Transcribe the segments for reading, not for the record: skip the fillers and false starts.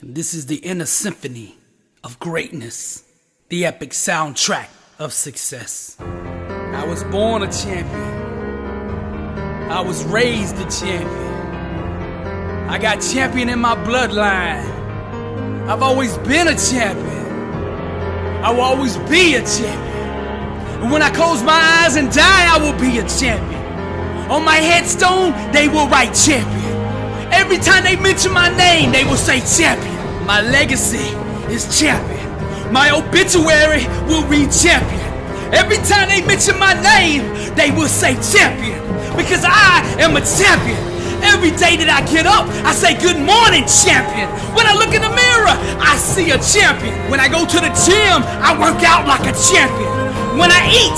And this is the inner symphony of greatness, the epic soundtrack of success. I was born a champion. I was raised a champion. I got champion in my bloodline. I've always been a champion. I will always be a champion. And when I close my eyes and die, I will be a champion. On my headstone, they will write champion. Every time they mention my name, they will say champion. My legacy is champion. My obituary will read champion. Every time they mention my name, they will say champion. Because I am a champion. Every day that I get up, I say good morning, champion. When I look in the mirror, I see a champion. When I go to the gym, I work out like a champion. When I eat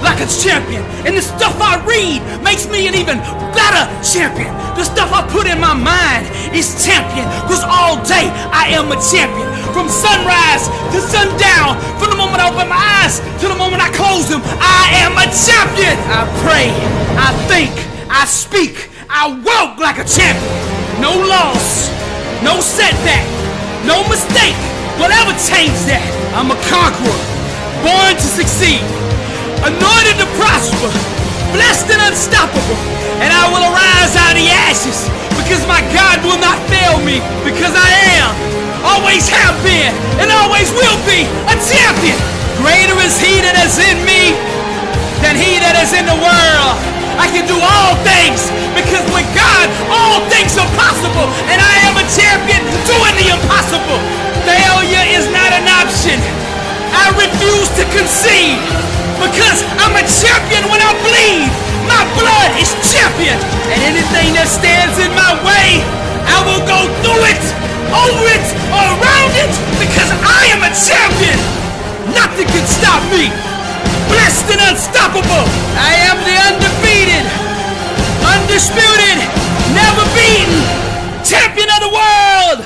like a champion. And the stuff I read makes me an even better champion. The stuff I put in my mind is champion. Because all day I am a champion. From sunrise to sundown, from the moment I open my eyes to the moment I close them, I am a champion. I pray, I think, I speak, I walk like a champion. No loss, no setback, no mistake will ever change that. I'm a conqueror, born to succeed, anointed to prosper, blessed and unstoppable. And I will arise out of the ashes because my God will not fail me. Because I am, always have been, and always will be a champion. Greater is He that is in me than he that is in the world. I can do all things because with God, all things are possible. And I am a champion doing the impossible. Failure is not an option. I refuse to concede because I'm a champion when I bleed. My blood is champion. And anything that stands in my way, I will go through it, over it, or around it because I am a champion. Nothing can stop me. Blessed and unstoppable. I am the undefeated, undisputed, never beaten champion of the world.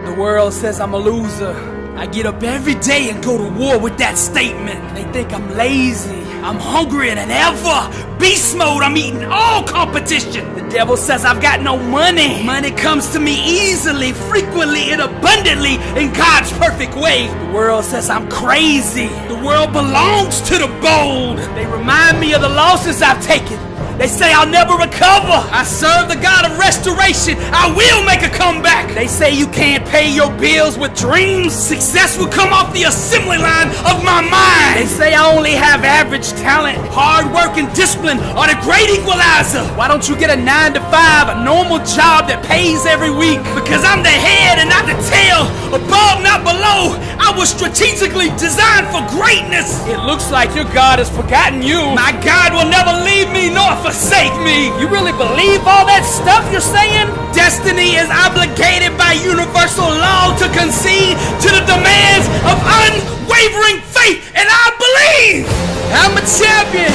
The world says I'm a loser. I get up every day and go to war with that statement. They think I'm lazy. I'm hungrier than ever. Beast mode, I'm eating all competition. The devil says I've got no money. Money comes to me easily, frequently, and abundantly in God's perfect way. The world says I'm crazy. The world belongs to the bold. They remind me of the losses I've taken. They say I'll never recover. I serve the God of restoration. I will make a comeback. They say you can't pay your bills with dreams. Success will come off the assembly line of my mind. They say I only have average talent. Hard work and discipline are the great equalizer. Why don't you get a 9 to 5, a normal job that pays every week? Because I'm the head and not the tail, above, not below. I was strategically designed for greatness. It looks like your God has forgotten you. My God will never leave me nor forsake me. You really believe all that stuff you're saying? Destiny is obligated by universal law to concede to the demands of unwavering faith, and I believe I'm a champion,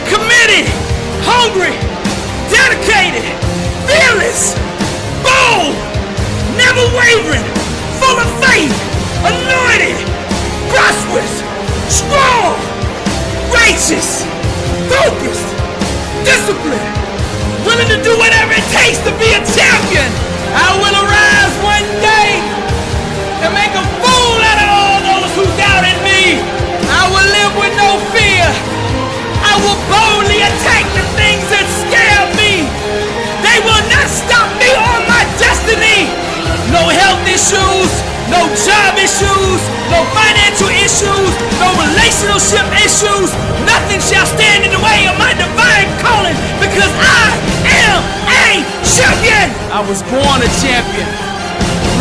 committed, hungry, dedicated, fearless, bold, never wavering, full of faith, anointed, prosperous, strong, righteous, focused, disciplined, willing to do whatever it takes to be a champion. I will arise one day and make a fool out of all those who doubted me. I will live with no fear. I will boldly attack the things that scare me. They will not stop me on my destiny. No health issues, no job issues, no financial issues, no relationship issues. Nothing shall stand in the way of my divine calling because I am a champion. I was born a champion,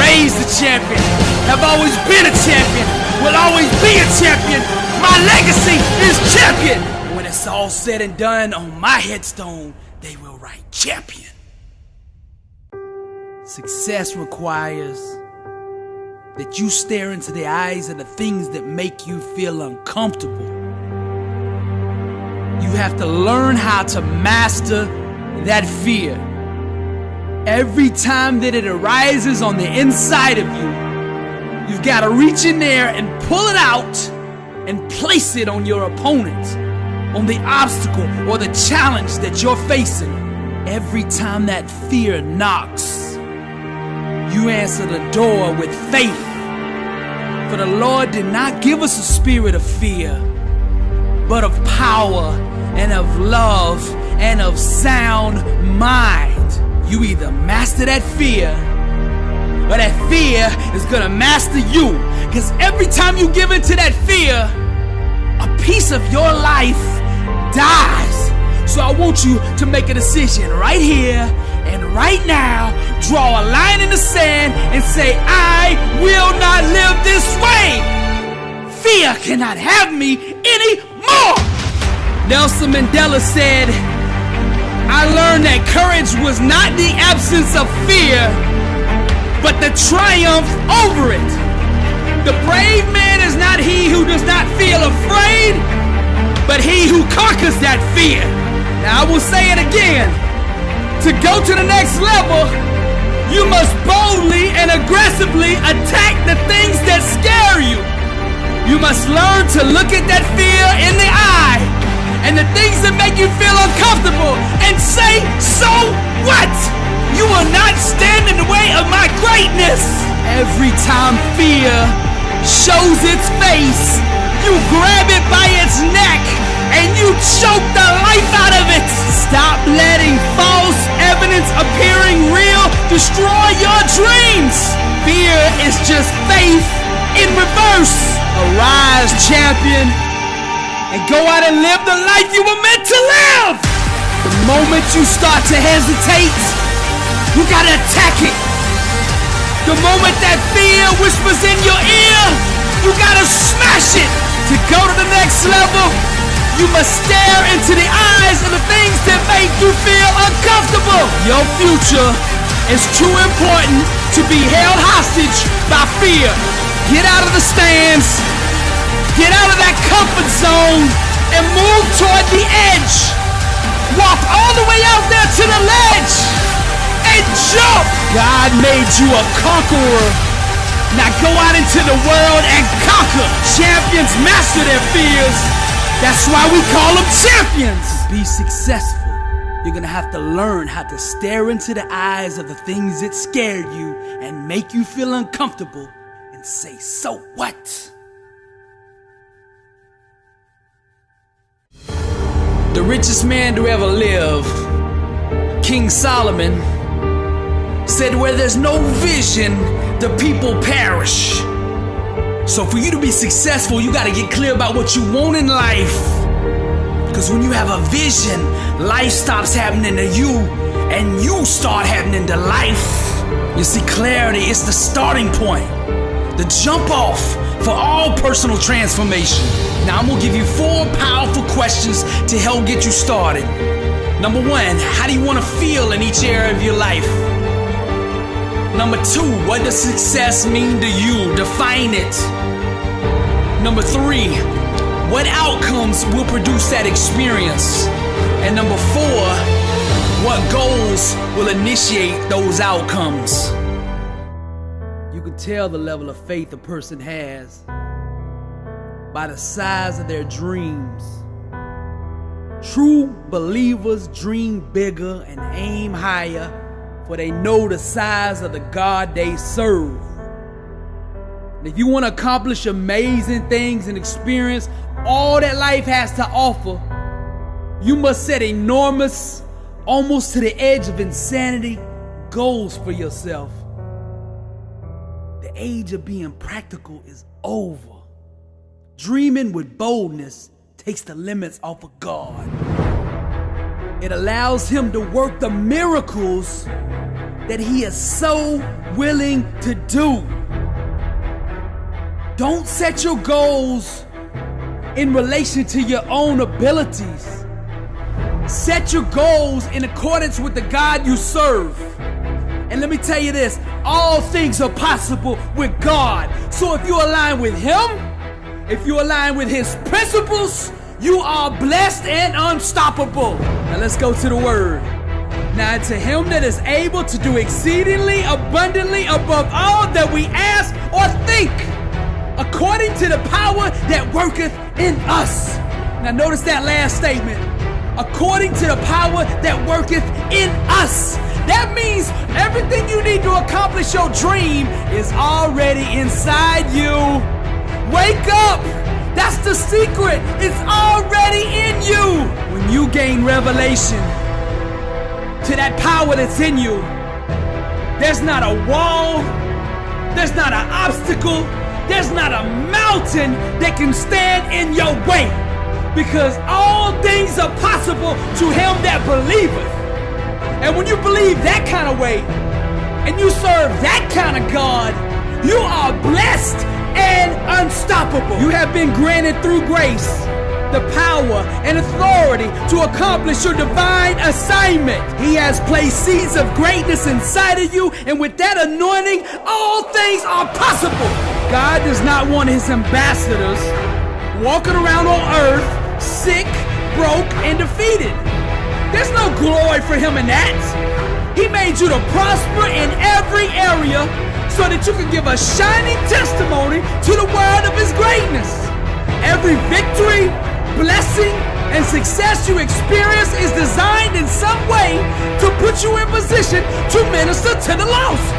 raised a champion, have always been a champion, will always be a champion. My legacy is champion. When it's all said and done, on my headstone, they will write champion. Success requires that you stare into the eyes of the things that make you feel uncomfortable. You have to learn how to master that fear. Every time that it arises on the inside of you, you've got to reach in there and pull it out and place it on your opponent, on the obstacle or the challenge that you're facing. Every time that fear knocks, you answer the door with faith. For the Lord did not give us a spirit of fear, but of power and of love and of sound mind. You either master that fear, or that fear is gonna master you. Because every time you give into that fear, a piece of your life dies. So I want you to make a decision right here and right now. Draw a line in the sand and say, I will not live this way. Fear cannot have me anymore. Nelson Mandela said, I learned that courage was not the absence of fear, but the triumph over it. The brave man is not he who does not feel afraid, but he who conquers that fear. Now I will say it again. To go to the next level, you must boldly and aggressively attack the things that scare you. You must learn to look at that fear in the eye and the things that make you feel uncomfortable and say, so what? You will not stand in the way of my greatness. Every time fear shows its face, you grab it by its neck and you choke the life out of it. Stop letting false evidence appearing real destroy your dreams. Fear is just faith in reverse. Arise, champion, and go out and live the life you were meant to live. The moment you start to hesitate, you gotta attack it. The moment that fear whispers in your ear, you gotta smash it. To go to the next level, you must stare into the eyes of the things that make you feel uncomfortable. Your future is too important to be held hostage by fear. Get out of the stands, get out of that comfort zone, and move toward the edge. Walk all the way out there to the ledge and jump. God made you a conqueror. Now go out into the world and conquer. Champions master their fears. That's why we call them champions. To be successful, you're gonna have to learn how to stare into the eyes of the things that scared you and make you feel uncomfortable and say, so what? The richest man to ever live, King Solomon, said where there's no vision, the people perish. So for you to be successful, you gotta get clear about what you want in life. Because when you have a vision, life stops happening to you and you start happening to life. You see, clarity is the starting point, the jump off for all personal transformation. Now I'm gonna give you 4 powerful questions to help get you started. Number 1, how do you wanna feel in each area of your life? Number 2, what does success mean to you? Define it. Number 3, what outcomes will produce that experience? And number 4, what goals will initiate those outcomes? You can tell the level of faith a person has by the size of their dreams. True believers dream bigger and aim higher, for they know the size of the God they serve. And if you want to accomplish amazing things and experience all that life has to offer, you must set enormous, almost to the edge of insanity, goals for yourself. The age of being practical is over. Dreaming with boldness takes the limits off of God. It allows Him to work the miracles that He is so willing to do. Don't set your goals in relation to your own abilities. Set your goals in accordance with the God you serve. And let me tell you this, all things are possible with God. So if you align with Him, if you align with His principles, you are blessed and unstoppable. Now let's go to the word. Now to Him that is able to do exceedingly abundantly above all that we ask or think, according to the power that worketh in us. Now notice that last statement. According to the power that worketh in us. That means everything you need to accomplish your dream is already inside you. Wake up! That's the secret. It's already in you. When you gain revelation to that power that's in you, there's not a wall, there's not an obstacle, there's not a mountain that can stand in your way. Because all things are possible to him that believeth. And when you believe that kind of way, and you serve that kind of God, you are blessed and unstoppable. You have been granted through grace the power and authority to accomplish your divine assignment. He has placed seeds of greatness inside of you, and with that anointing, all things are possible. God does not want his ambassadors walking around on earth sick, broke, and defeated. There's no glory for him in that. He made you to prosper in every area so that you can give a shining testimony to the word of his greatness. Every victory, blessing, and success you experience is designed in some way to put you in position to minister to the lost.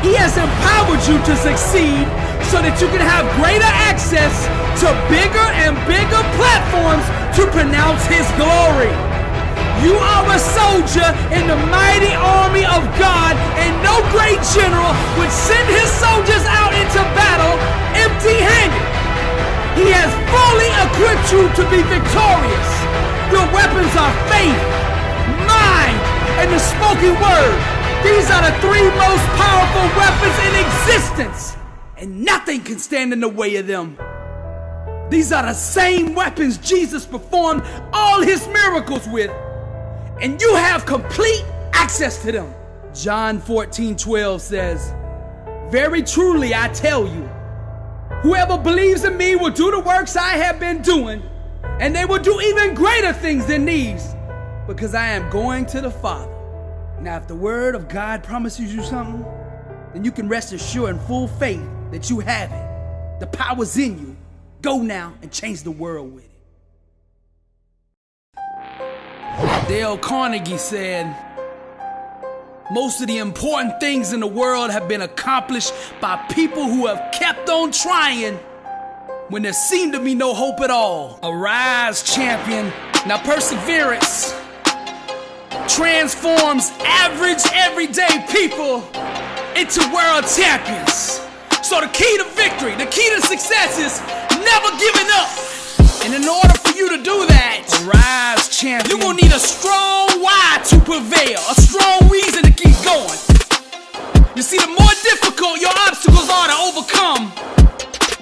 He has empowered you to succeed so that you can have greater access to bigger and bigger platforms to pronounce his glory. You are a soldier in the mighty army of God, and no great general would send his soldiers out into battle empty-handed. He has fully equipped you to be victorious. Your weapons are faith, mind, and the spoken word. These are the three most powerful weapons in existence, and nothing can stand in the way of them. These are the same weapons Jesus performed all his miracles with, and you have complete access to them. John 14:12 says, "Very truly I tell you, whoever believes in me will do the works I have been doing, and they will do even greater things than these, because I am going to the Father." Now, if the word of God promises you something, then you can rest assured in full faith that you have it. The power's in you. Go now and change the world with it. Dale Carnegie said, "Most of the important things in the world have been accomplished by people who have kept on trying when there seemed to be no hope at all." Arise, champion. Now, perseverance transforms average, everyday people into world champions. So the key to victory, the key to success is never giving up. And in order for you to do that, arise, champion, you're gonna need a strong why to prevail, a strong reason to keep going. You see, the more difficult your obstacles are to overcome,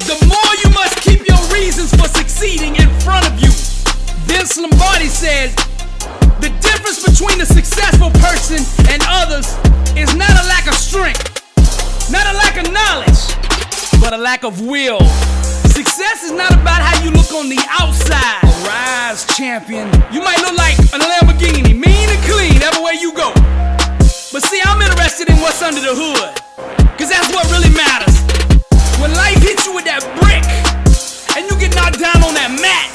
the more you must keep your reasons for succeeding in front of you. Vince Lombardi said, "The difference between a successful person and others is not a lack of strength, not a lack of knowledge, but a lack of will." Success is not about how you look on the outside. Arise, champion. You might look like a Lamborghini, mean and clean everywhere you go. But see, I'm interested in what's under the hood, cause that's what really matters. When life hits you with that brick, and you get knocked down on that mat,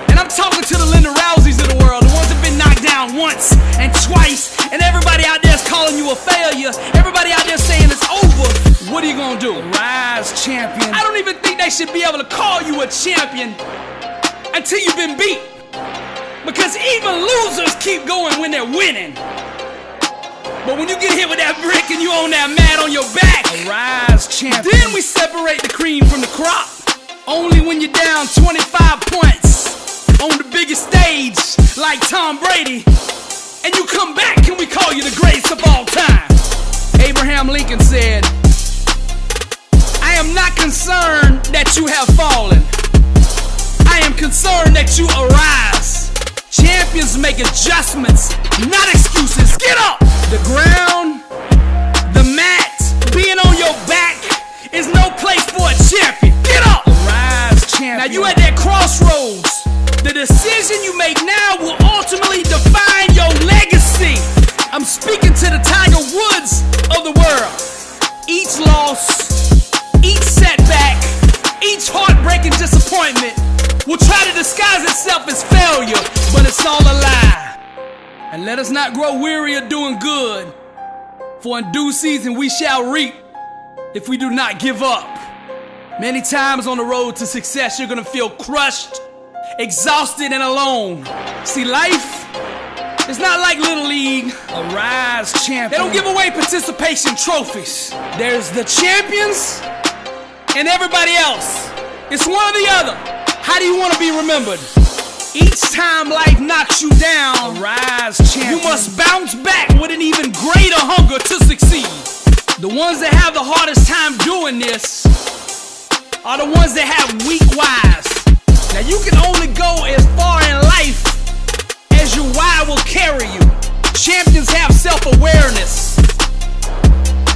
and I'm talking to the Linda Rouseys of the world, the ones that been knocked down once and twice, and everybody out there is calling you a failure, everybody out there saying it's over, what are you gonna do? Rise, champion. I don't even think they should be able to call you a champion until you've been beat, because even losers keep going when they're winning. But when you get hit with that brick and you on that mat on your back, arise, champion. Then we separate the cream from the crop. Only when you're down 25 points on the biggest stage like Tom Brady, and you come back, can we call you the greatest of all time? Abraham Lincoln said, "I am not concerned that you have fallen. I am concerned that you arise." Champions make adjustments, not excuses. Get up! The ground, the mat, being on your back is no place for a champion. Get up! Arise, champion. Now you at that crossroads. The decision you make now will ultimately define your legacy. I'm speaking to the Tiger Woods of the world. Each loss, each setback, each heartbreaking disappointment will try to disguise itself as failure, but it's all a lie. And let us not grow weary of doing good, for in due season we shall reap if we do not give up. Many times on the road to success, you're gonna feel crushed, exhausted, and alone. See, life is not like Little League, a rise champion. They don't give away participation trophies. There's the champions and everybody else. It's one or the other. How do you want to be remembered? Each time life knocks you down, a rise champion, you must bounce back with an even greater hunger to succeed. The ones that have the hardest time doing this are the ones that have weak whys. Now you can only go as far in life as your why will carry you. Champions have self-awareness.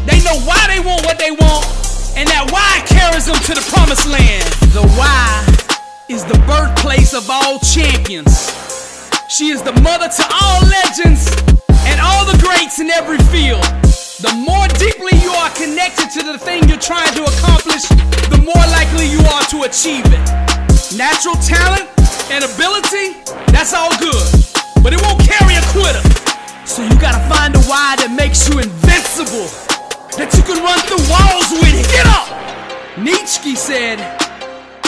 They know why they want what they want, and that why carries them to the promised land. The why is the birthplace of all champions. She is the mother to all legends and all the greats in every field. The more deeply you are connected to the thing you're trying to accomplish, the more likely you are to achieve it. Natural talent and ability, that's all good, but it won't carry a quitter. So you gotta find a why that makes you invincible, that you can run through walls with it. Get up! Nietzsche said,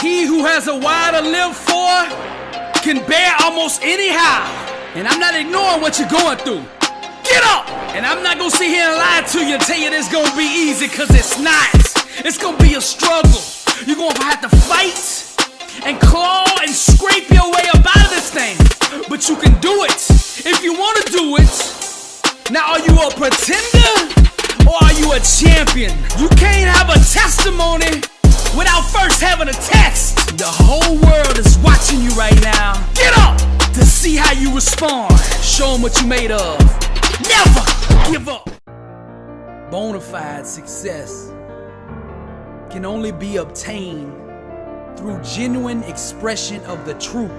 "He who has a why to live for can bear almost anyhow." And I'm not ignoring what you're going through. Get up! And I'm not gonna sit here and lie to you and tell you it's gonna be easy, cause it's not. It's gonna be a struggle. You're gonna have to fight and claw and scrape your way up out of this thing. But you can do it if you wanna do it. Now, are you a pretender or are you a champion? You can't have a testimony without first having a test. The whole world is watching you right now. Get up to see how you respond. Show them what you made of. Never give up. Bonafide success can only be obtained through genuine expression of the truth.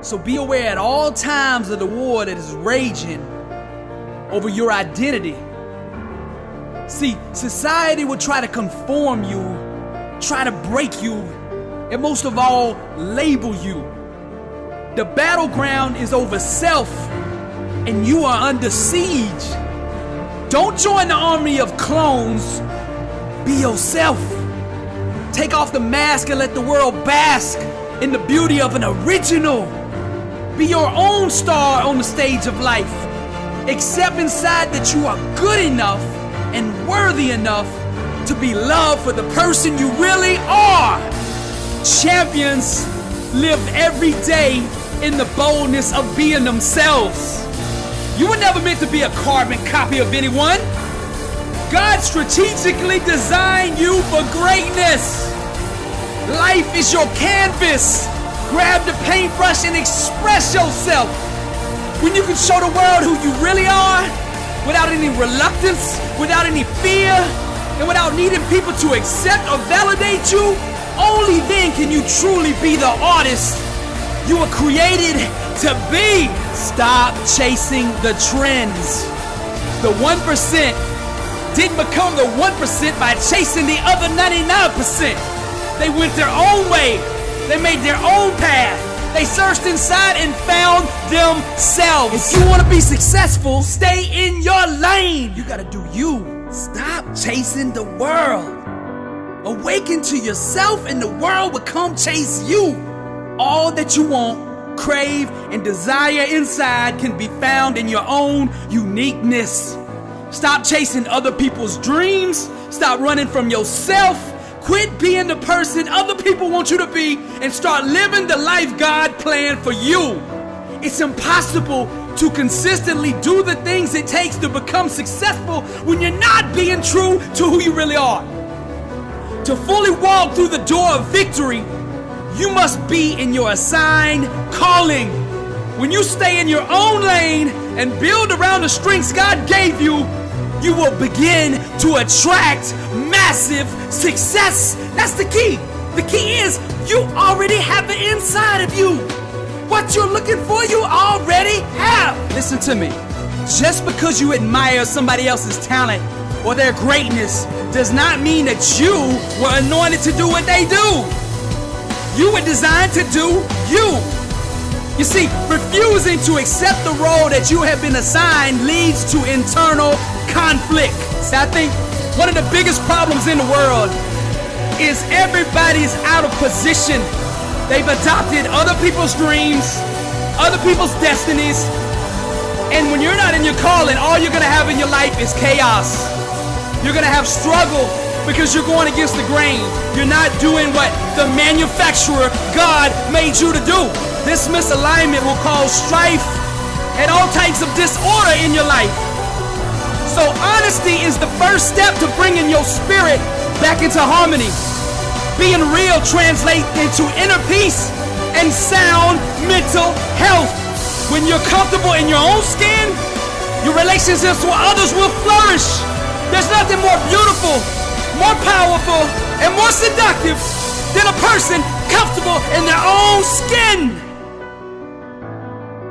So be aware at all times of the war that is raging over your identity. See, society will try to conform you, try to break you, and most of all, label you. The battleground is over self, and you are under siege. Don't join the army of clones. Be yourself. Take off the mask and let the world bask in the beauty of an original. Be your own star on the stage of life. Accept inside that you are good enough and worthy enough to be loved for the person you really are. Champions live every day in the boldness of being themselves. You were never meant to be a carbon copy of anyone. God strategically designed you for greatness. Life is your canvas. Grab the paintbrush and express yourself. When you can show the world who you really are, without any reluctance, without any fear, and without needing people to accept or validate you, only then can you truly be the artist you were created to be. Stop chasing the trends. The 1% didn't become the 1% by chasing the other 99%. They went their own way. They made their own path. They searched inside and found themselves. If you want to be successful, stay in your lane. You gotta do you. Stop chasing the world. Awaken to yourself and the world will come chase you. All that you want, crave, and desire inside can be found in your own uniqueness. Stop chasing other people's dreams. Stop running from yourself. Quit being the person other people want you to be and start living the life God planned for you. It's impossible to consistently do the things it takes to become successful when you're not being true to who you really are. To fully walk through the door of victory, you must be in your assigned calling. When you stay in your own lane and build around the strengths God gave you, you will begin to attract massive success. That's the key. The key is you already have it inside of you. What you're looking for, you already have. Listen to me. Just because you admire somebody else's talent or their greatness does not mean that you were anointed to do what they do. You were designed to do you. You see, refusing to accept the role that you have been assigned leads to internal conflict. See, I think one of the biggest problems in the world is everybody's out of position. They've adopted other people's dreams, other people's destinies, and when you're not in your calling, all you're gonna have in your life is chaos. You're gonna have struggle because you're going against the grain. You're not doing what the manufacturer, God, made you to do. This misalignment will cause strife and all types of disorder in your life. So honesty is the first step to bringing your spirit back into harmony. Being real translates into inner peace and sound mental health. When you're comfortable in your own skin, your relationships with others will flourish. There's nothing more beautiful, more powerful, and more seductive than a person comfortable in their own skin.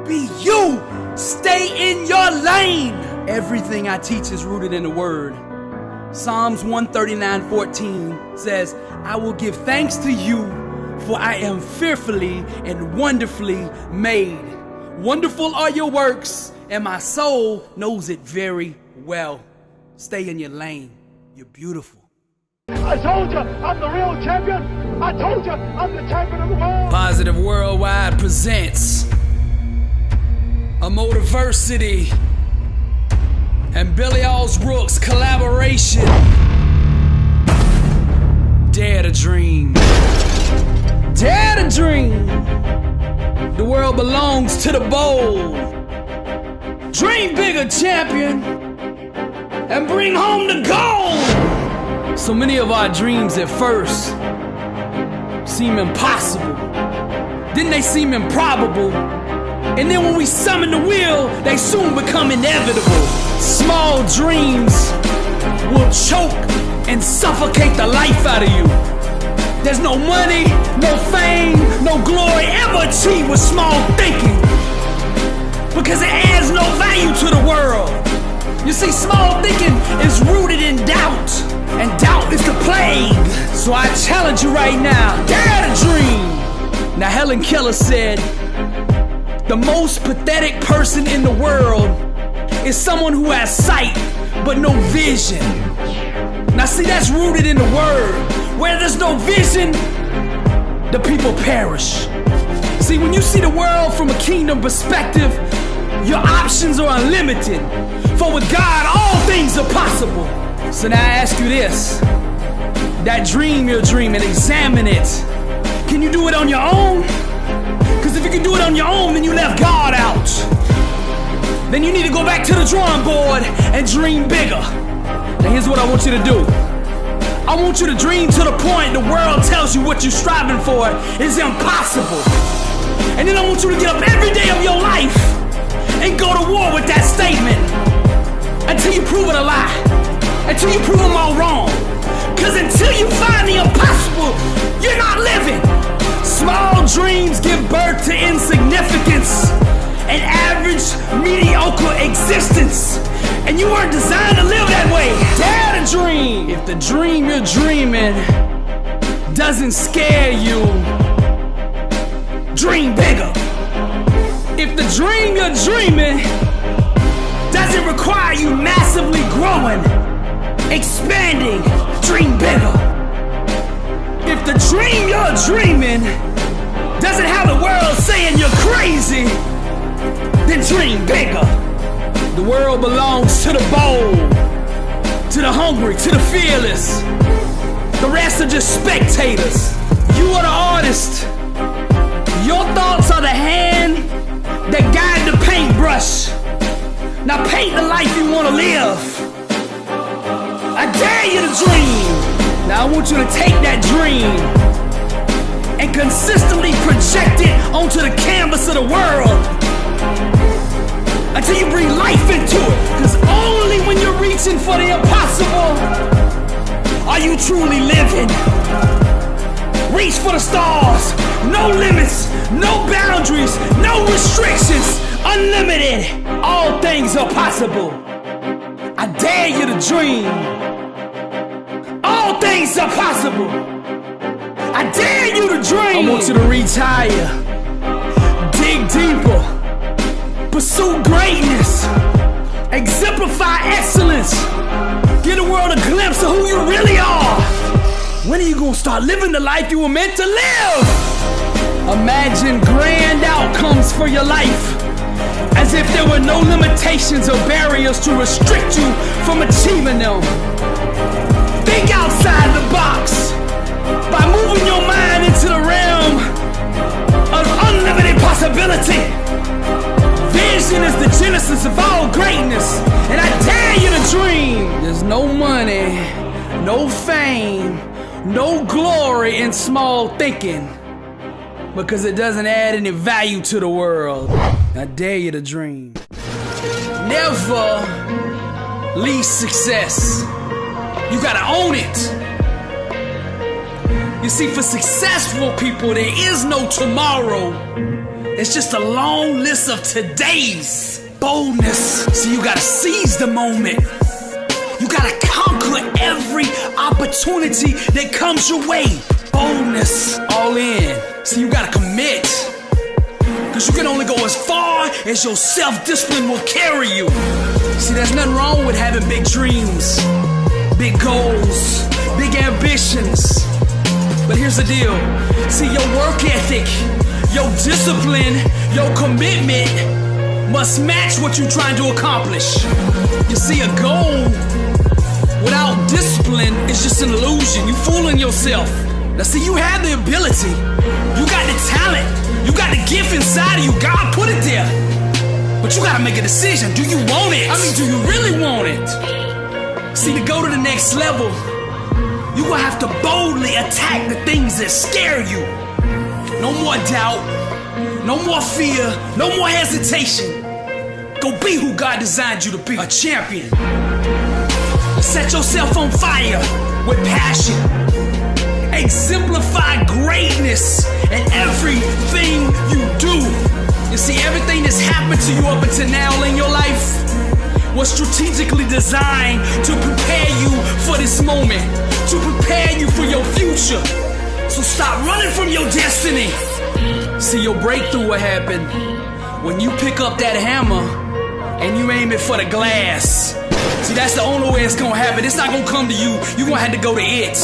Be you. Stay in your lane. Everything I teach is rooted in the Word. Psalms 139:14 says, I will give thanks to you, for I am fearfully and wonderfully made. Wonderful are your works, and my soul knows it very well. Stay in your lane. You're beautiful. I told you, I'm the real champion. I told you, I'm the champion of the world. Positive Worldwide presents a Motiversity and Billy Alsbrooks collaboration. Dare to dream. Dare to dream. The world belongs to the bold. Dream bigger, champion, and bring home the gold. So many of our dreams at first seem impossible. Then they seem improbable. And then when we summon the will, they soon become inevitable. Small dreams will choke and suffocate the life out of you. There's no money, no fame, no glory ever achieved with small thinking, because it adds no value to the world. You see, small thinking is rooted in doubt, and doubt is the plague. So I challenge you right now, dare to dream. Now Helen Keller said, the most pathetic person in the world is someone who has sight but no vision. Now see, that's rooted in the Word. Where there's no vision, the people perish. See, when you see the world from a kingdom perspective, your options are unlimited. For with God, all things are possible. So now I ask you this. That dream you're dreaming, examine it. Can you do it on your own? Because if you can do it on your own, then you left God out. Then you need to go back to the drawing board and dream bigger. Now here's what I want you to do. I want you to dream to the point the world tells you what you're striving for is impossible. And then I want you to get up every day of your life and go to war with that statement until you prove it a lie, until you prove them all wrong. Because until you find the impossible, you're not living. Small dreams give birth to insignificance, an average, mediocre existence. And you weren't designed to live that way. Dare to dream. If the dream you're dreaming doesn't scare you, dream bigger. If the dream you're dreaming doesn't require you massively growing, expanding, dream bigger. If the dream you're dreaming doesn't have the world saying you're crazy, then dream bigger. The world belongs to the bold, to the hungry, to the fearless. The rest are just spectators. You are the artist. Your thoughts are the hand that guide the paintbrush. Now paint the life you want to live. I dare you to dream. Now I want you to take that dream and consistently project it onto the canvas of the world until you bring life into it. Because only when you're reaching for the impossible are you truly living. Reach for the stars. No limits, no boundaries, no restrictions. Unlimited. All things are possible. I dare you to dream. All things are possible. I dare you to dream. I want you to reach higher. Dig deeper. Pursue greatness. Exemplify excellence. Give the world a glimpse of who you really are. When are you gonna start living the life you were meant to live? Imagine grand outcomes for your life, as if there were no limitations or barriers to restrict you from achieving them. Think outside the box by moving your mind into the realm of unlimited possibility. Vision is the genesis of all greatness, and I dare you to dream. There's no money, no fame, no glory in small thinking, because it doesn't add any value to the world. I dare you to dream. Never leave success. You gotta own it. You see, for successful people, there is no tomorrow. It's just a long list of todays. Boldness. So you gotta seize the moment. You gotta conquer every opportunity that comes your way. Boldness. All in. So you gotta commit. Cause you can only go as far as your self-discipline will carry you. See, there's nothing wrong with having big dreams, big goals, big ambitions. But here's the deal. See, your work ethic, your discipline, your commitment must match what you're trying to accomplish. You see, a goal without discipline is just an illusion. You're fooling yourself. Now see, you have the ability. You got the talent. You got the gift inside of you. God put it there. But you gotta make a decision. Do you want it? I mean, do you really want it? See, to go to the next level, you gonna have to boldly attack the things that scare you. No more doubt, no more fear, no more hesitation. Go be who God designed you to be, a champion. Set yourself on fire with passion. Exemplify greatness in everything you do. You see, everything that's happened to you up until now in your life was strategically designed to prepare you for this moment, to prepare you for your future. So stop running from your destiny. See, your breakthrough will happen when you pick up that hammer and you aim it for the glass. See, that's the only way it's gonna happen. It's not gonna come to you. You're gonna have to go to it.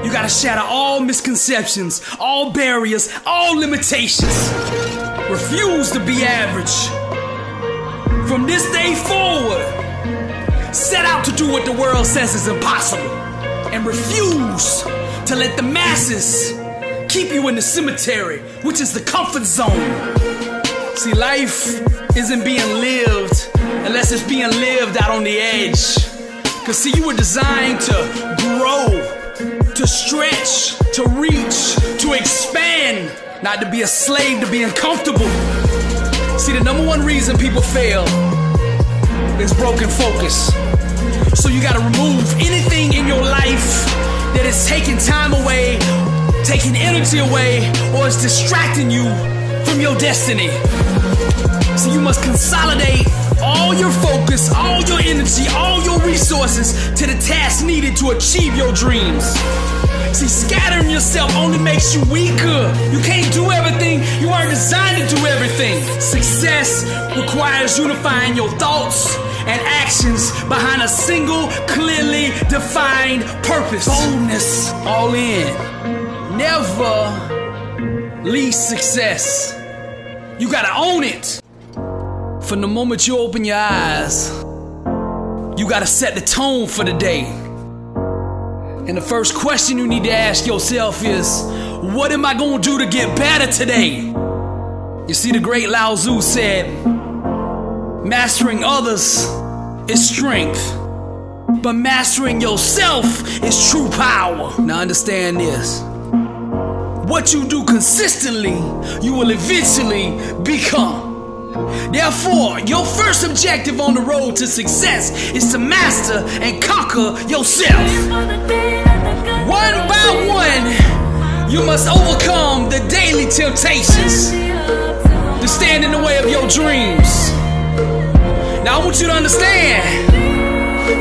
You gotta shatter all misconceptions, all barriers, all limitations. Refuse to be average. From this day forward, set out to do what the world says is impossible. And refuse to let the masses keep you in the cemetery, which is the comfort zone. See, life isn't being lived unless it's being lived out on the edge. Cause see, you were designed to grow, to stretch, to reach, to expand, not to be a slave to being comfortable. See, the number one reason people fail is broken focus. So you gotta remove anything in your life that is taking time away, taking energy away, or is distracting you from your destiny. So you must consolidate all your focus, all your energy, all your resources to the task needed to achieve your dreams. See, scattering yourself only makes you weaker. You can't do everything. You aren't designed to do everything. Success requires unifying your thoughts and actions behind a single, clearly defined purpose. Boldness, all in. Never leave success. You gotta own it. From the moment you open your eyes, you gotta set the tone for the day. And the first question you need to ask yourself is, what am I gonna do to get better today? You see, the great Lao Tzu said, mastering others is strength, but mastering yourself is true power. Now understand this. What you do consistently, you will eventually become. Therefore, your first objective on the road to success is to master and conquer yourself. One by one, you must overcome the daily temptations to stand in the way of your dreams. Now I want you to understand,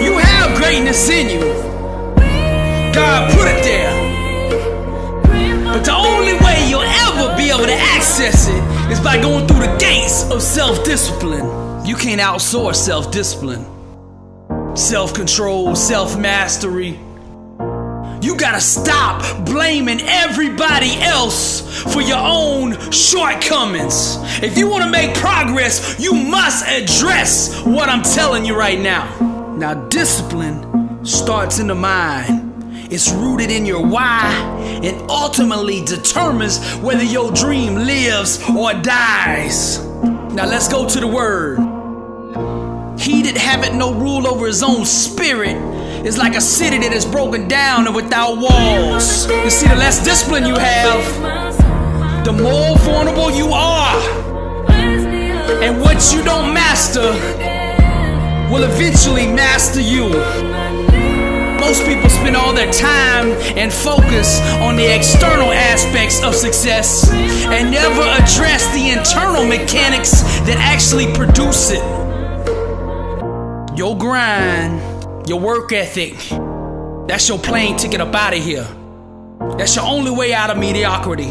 you have greatness in you. God put it there. But the only way you'll ever be able to access access it is by going through the gates of self-discipline. You can't outsource self-discipline, self-control, self-mastery. You gotta stop blaming everybody else for your own shortcomings. If you wanna make progress, you must address what I'm telling you right now. Now, discipline starts in the mind. It's rooted in your why and ultimately determines whether your dream lives or dies. Now let's go to the word. He that haveth no rule over his own spirit is like a city that is broken down and without walls. You see, the less discipline you have, the more vulnerable you are. And what you don't master will eventually master you. Most people spend all their time and focus on the external aspects of success and never address the internal mechanics that actually produce it. Your grind, your work ethic, that's your plane ticket up out of here. That's your only way out of mediocrity.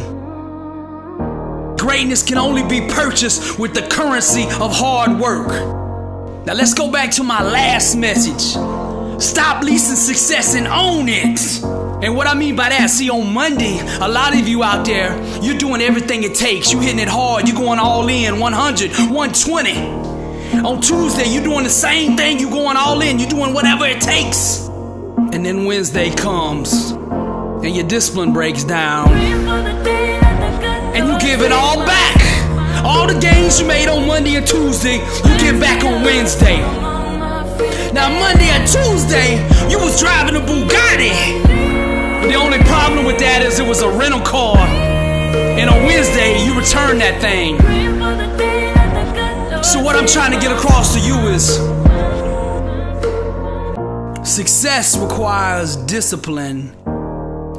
Greatness can only be purchased with the currency of hard work. Now let's go back to my last message. Stop leasing success and own it. And what I mean by that, see, on Monday, a lot of you out there, you're doing everything it takes. You're hitting it hard. You're going all in, 100, 120. On Tuesday, you're doing the same thing. You're going all in. You're doing whatever it takes. And then Wednesday comes, and your discipline breaks down. And you give it all back. All the gains you made on Monday and Tuesday, you give back on Wednesday. Now Monday and Tuesday, you was driving a Bugatti. The only problem with that is it was a rental car. And on Wednesday, you returned that thing. So what I'm trying to get across to you is success requires discipline.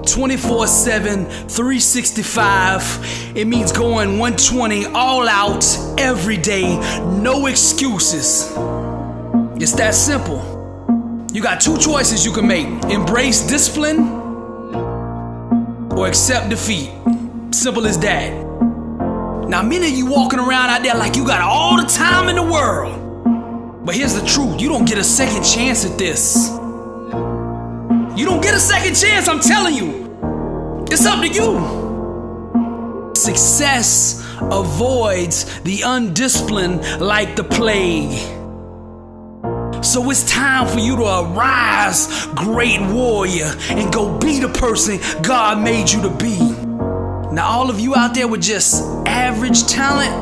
24/7, 365. It means going 120 all out every day. No excuses. It's that simple. You got two choices you can make. Embrace discipline or accept defeat. Simple as that. Now, many of you walking around out there like you got all the time in the world. But here's the truth. You don't get a second chance at this. You don't get a second chance, I'm telling you. It's up to you. Success avoids the undisciplined like the plague. So it's time for you to arise, great warrior, and go be the person God made you to be. Now, all of you out there with just average talent,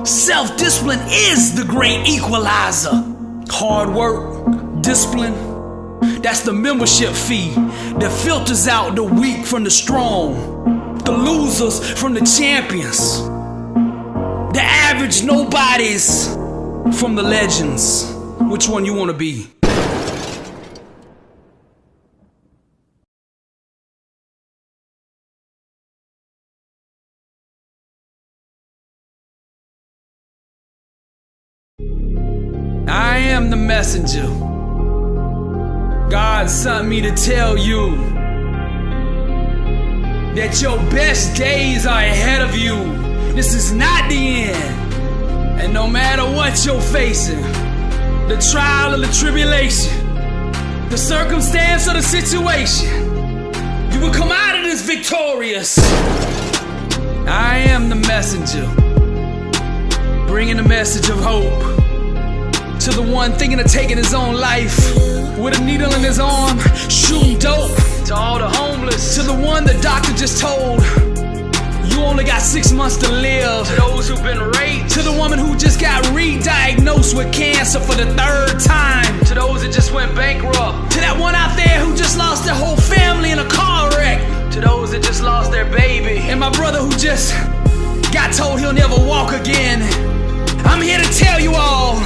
self-discipline is the great equalizer. Hard work, discipline, that's the membership fee that filters out the weak from the strong, the losers from the champions, the average nobodies from the legends. Which one you want to be? I am the messenger. God sent me to tell you that your best days are ahead of you. This is not the end. And no matter what you're facing, the trial or the tribulation, the circumstance or the situation, you will come out of this victorious. I am the messenger, bringing the message of hope to the one thinking of taking his own life with a needle in his arm, shooting dope. To all the homeless, to the one the doctor just told you only got 6 months to live. To those who've been raped, to the woman who just got re-diagnosed with cancer for the 3rd time, to those that just went bankrupt, to that one out there who just lost their whole family in a car wreck, to those that just lost their baby, and my brother who just got told he'll never walk again. I'm here to tell you all,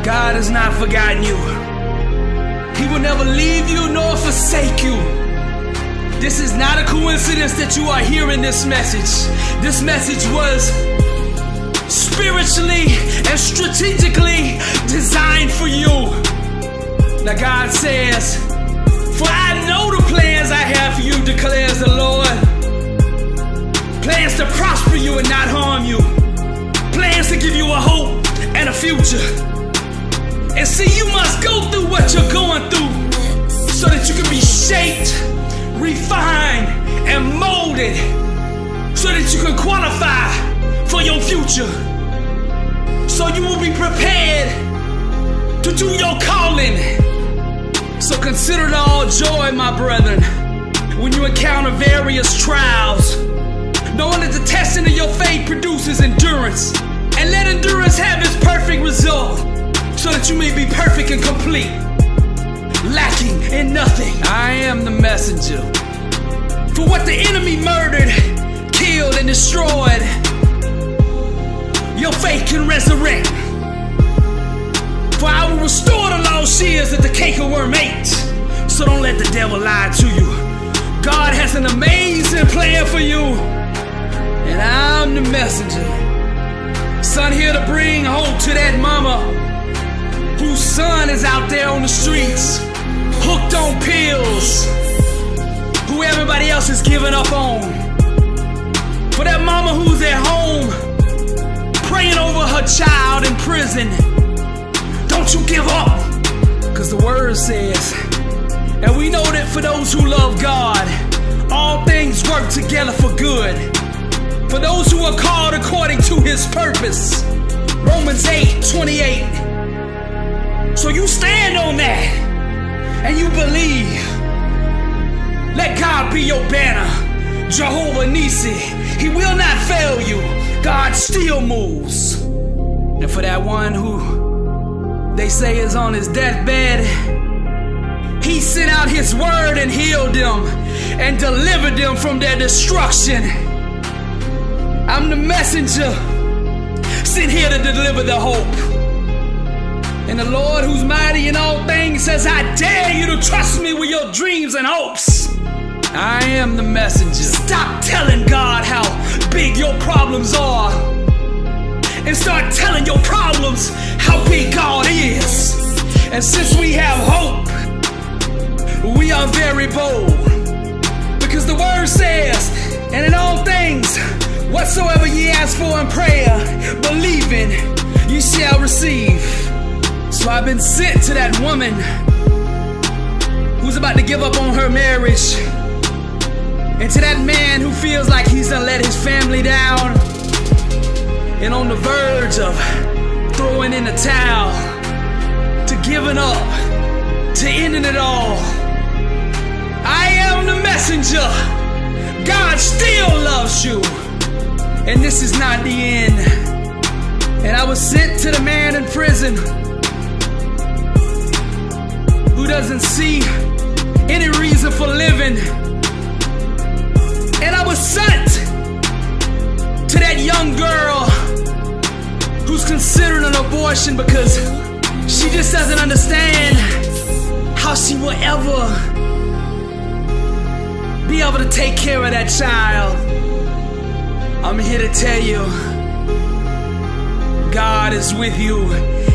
God has not forgotten you. He will never leave you nor forsake you. This is not a coincidence that you are hearing this message. This message was spiritually and strategically designed for you. Now God says, for I know the plans I have for you, declares the Lord. Plans to prosper you and future. And see, you must go through what you're going through so that you can be shaped, refined, and molded so that you can qualify for your future. So you will be prepared to do your calling. So consider it all joy, my brethren, when you encounter various trials, knowing that the testing of your faith produces endurance. And let endurance have its perfect result, so that you may be perfect and complete, lacking in nothing. I am the messenger. For what the enemy murdered, killed, and destroyed, your faith can resurrect. For I will restore the lost years that the cankerworm ate. So don't let the devil lie to you. God has an amazing plan for you, and I'm the messenger. Son, here to bring hope to that mama whose son is out there on the streets, hooked on pills, who everybody else is giving up on. For that mama who's at home, praying over her child in prison, don't you give up, cause the word says, and we know that for those who love God, all things work together for good, for those who are called according to his purpose. Romans 8:28. So you stand on that and you believe. Let God be your banner, Jehovah Nissi. He will not fail you. God still moves. And for that one who they say is on his deathbed, he sent out his word and healed them and delivered them from their destruction. I'm the messenger sent here to deliver the hope. And the Lord who's mighty in all things says, I dare you to trust me with your dreams and hopes. I am the messenger. Stop telling God how big your problems are and start telling your problems how big God is. And since we have hope, we are very bold, because the word says, and in all things whatsoever ye ask for in prayer, believing, ye shall receive. So I've been sent to that woman who's about to give up on her marriage, and to that man who feels like he's done let his family down and on the verge of throwing in the towel, to giving up, to ending it all. I am the messenger. God still loves you, and this is not the end. And I was sent to the man in prison who doesn't see any reason for living. And I was sent to that young girl who's considering an abortion because she just doesn't understand how she will ever be able to take care of that child. I'm here to tell you, God is with you,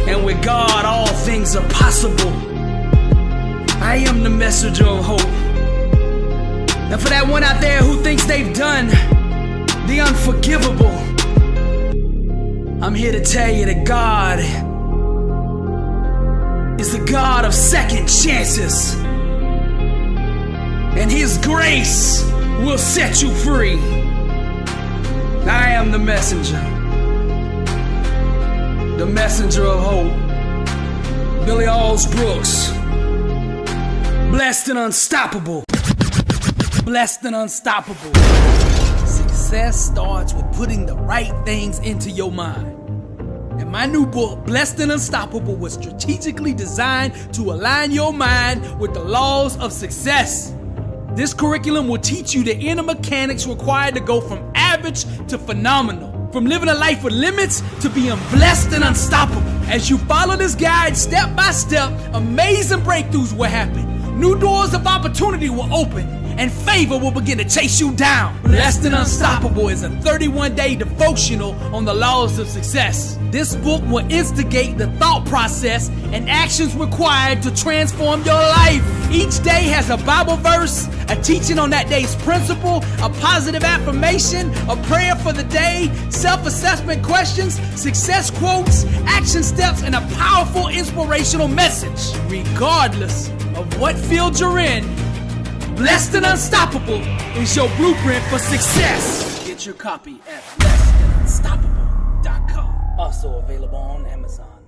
and with God all things are possible. I am the messenger of hope. And for that one out there who thinks they've done the unforgivable, I'm here to tell you that God is the God of second chances, and his grace will set you free. I am the messenger of hope. Billy Alsbrooks. Blessed and unstoppable. Blessed and unstoppable. Success starts with putting the right things into your mind. And my new book, Blessed and Unstoppable, was strategically designed to align your mind with the laws of success. This curriculum will teach you the inner mechanics required to go from average to phenomenal. From living a life with limits to being blessed and unstoppable. As you follow this guide step by step, amazing breakthroughs will happen. new doors of opportunity will open, and favor will begin to chase you down. Less Than Unstoppable is a 31-day devotional on the laws of success. This book will instigate the thought process and actions required to transform your life. Each day has a Bible verse, a teaching on that day's principle, a positive affirmation, a prayer for the day, self-assessment questions, success quotes, action steps, and a powerful inspirational message. Regardless of what field you're in, Less Than Unstoppable is your blueprint for success. Get your copy at lessthanunstoppable.com. Also available on Amazon.